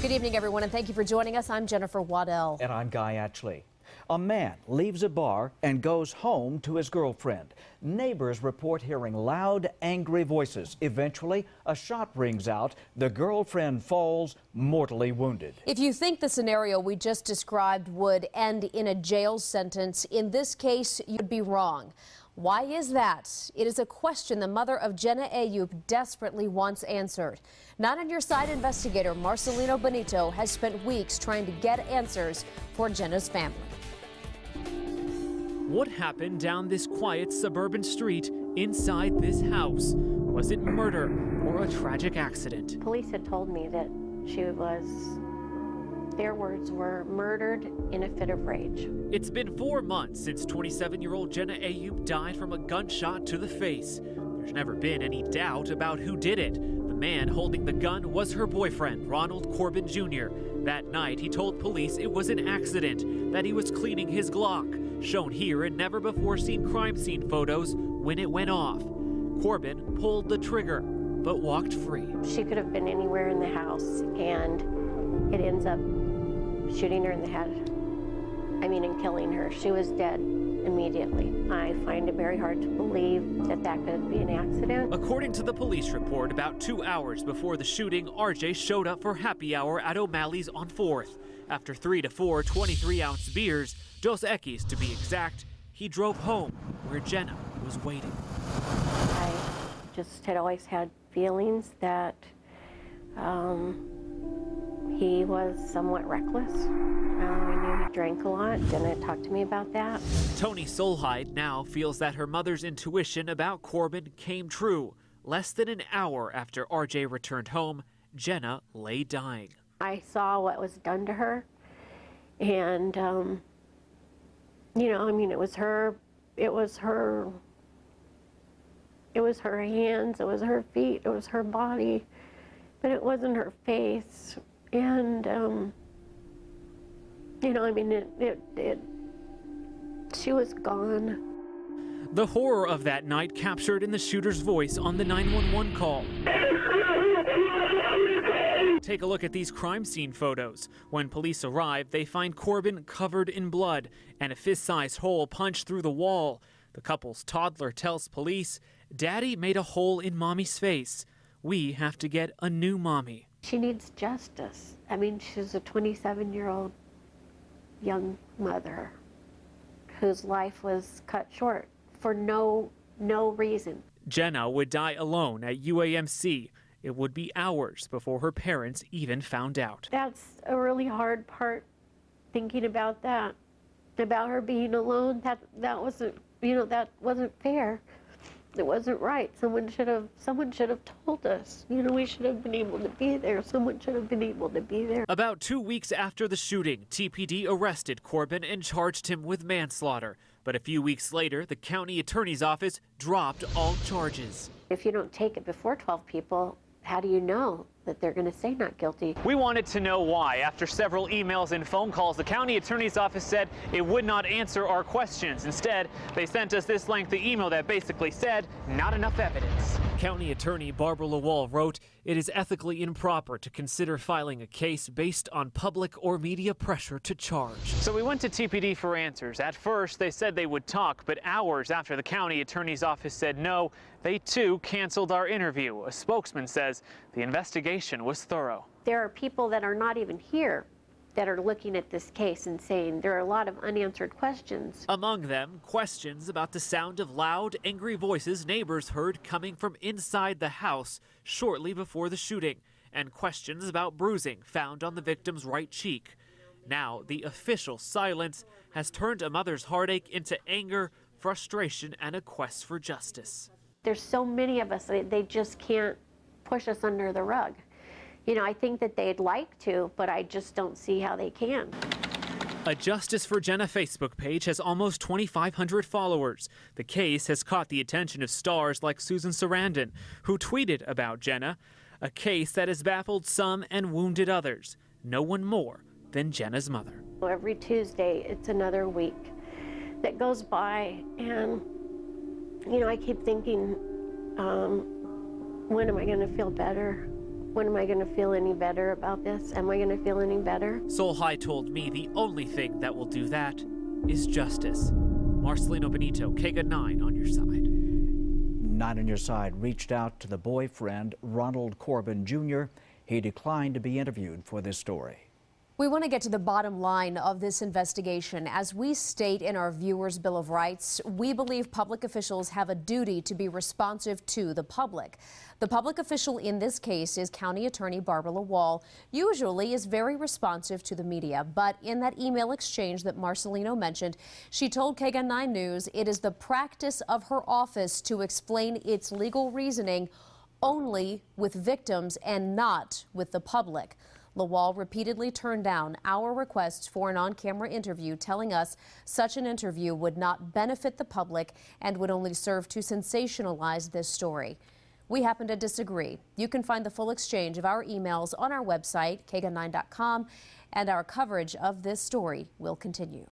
Good evening, everyone, and thank you for joining us. I'm Jennifer Waddell. And I'm Guy Atchley. A man leaves a bar and goes home to his girlfriend. Neighbors report hearing loud, angry voices. Eventually, a shot rings out. The girlfriend falls, mortally wounded. If you think the scenario we just described would end in a jail sentence, in this case, you'd be wrong. Why is that? It is a question the mother of Genna Ayup desperately wants answered. Not on Your Side investigator Marcelino Benito has spent weeks trying to get answers for Genna's family. What happened down this quiet suburban street inside this house? Was it murder or a tragic accident? Police had told me that she was, their words were, murdered in a fit of rage. It's been 4 months since 27-year-old Genna Ayup died from a gunshot to the face. There's never been any doubt about who did it. The man holding the gun was her boyfriend, Ronald Corbin Jr. That night, he told police it was an accident, that he was cleaning his Glock, shown here in never-before-seen crime scene photos when it went off. Corbin pulled the trigger, but walked free. She could have been anywhere in the house, and it ends up shooting her in the head. And killing her. She was dead immediately. I find it very hard to believe that that could be an accident. According to the police report, about 2 hours before the shooting, RJ showed up for happy hour at O'Malley's on 4th. After 3 to 4 23-ounce beers, Dos Equis to be exact, he drove home where Genna was waiting. I just had always had feelings that he was somewhat reckless. I knew he drank a lot. Genna talked to me about that. Tony Solheide now feels that her mother's intuition about Corbin came true. Less than an hour after RJ returned home, Genna lay dying. I saw what was done to her, and it was her hands, it was her feet, it was her body, but it wasn't her face. And she was gone. The horror of that night captured in the shooter's voice on the 911 call. Take a look at these crime scene photos. When police arrive, they find Corbin covered in blood and a fist-sized hole punched through the wall. The couple's toddler tells police, "Daddy made a hole in Mommy's face. We have to get a new Mommy." She needs justice. She's a 27-year-old young mother whose life was cut short for no reason. Genna would die alone at UAMC. It would be hours before her parents even found out. That's a really hard part, thinking about that, about her being alone. That wasn't, that wasn't fair. It wasn't right. Someone should have told us. We should have been able to be there. Someone should have been able to be there. About 2 weeks after the shooting, TPD arrested Corbin and charged him with manslaughter. But a few weeks later, the county attorney's office dropped all charges. If you don't take it before 12 people, how do you know that they're going to say not guilty? We wanted to know why. After several emails and phone calls, the county attorney's office said it would not answer our questions. Instead, they sent us this lengthy email that basically said, not enough evidence. County Attorney Barbara Lawal wrote, "It is ethically improper to consider filing a case based on public or media pressure to charge." So we went to TPD for answers. At first, they said they would talk, but hours after the county attorney's office said no, they too canceled our interview. A spokesman says the investigation was thorough. There are people that are not even here that are looking at this case and saying there are a lot of unanswered questions. Among them, questions about the sound of loud, angry voices neighbors heard coming from inside the house shortly before the shooting, and questions about bruising found on the victim's right cheek. Now, the official silence has turned a mother's heartache into anger, frustration, and a quest for justice. There's so many of us, they just can't push us under the rug. I think that they'd like to, but I just don't see how they can. A Justice for Genna Facebook page has almost 2,500 followers. The case has caught the attention of stars like Susan Sarandon, who tweeted about Genna, a case that has baffled some and wounded others. No one more than Genna's mother. Every Tuesday, it's another week that goes by, and I keep thinking, when am I going to feel better? When am I going to feel any better about this? Am I going to feel any better? Sol High told me the only thing that will do that is justice. Marcelino Benito, KGUN-9 on your side. 9 on your side reached out to the boyfriend, Ronald Corbin Jr. He declined to be interviewed for this story. We want to get to the bottom line of this investigation. As we state in our Viewers' Bill of Rights, we believe public officials have a duty to be responsive to the public. The public official in this case is County Attorney Barbara Lawal, usually is very responsive to the media. But in that email exchange that Marcelino mentioned, she told KGUN-9 News it is the practice of her office to explain its legal reasoning only with victims and not with the public. Lawal repeatedly turned down our requests for an on-camera interview, telling us such an interview would not benefit the public and would only serve to sensationalize this story. We happen to disagree. You can find the full exchange of our emails on our website, KGUN9.com, and our coverage of this story will continue.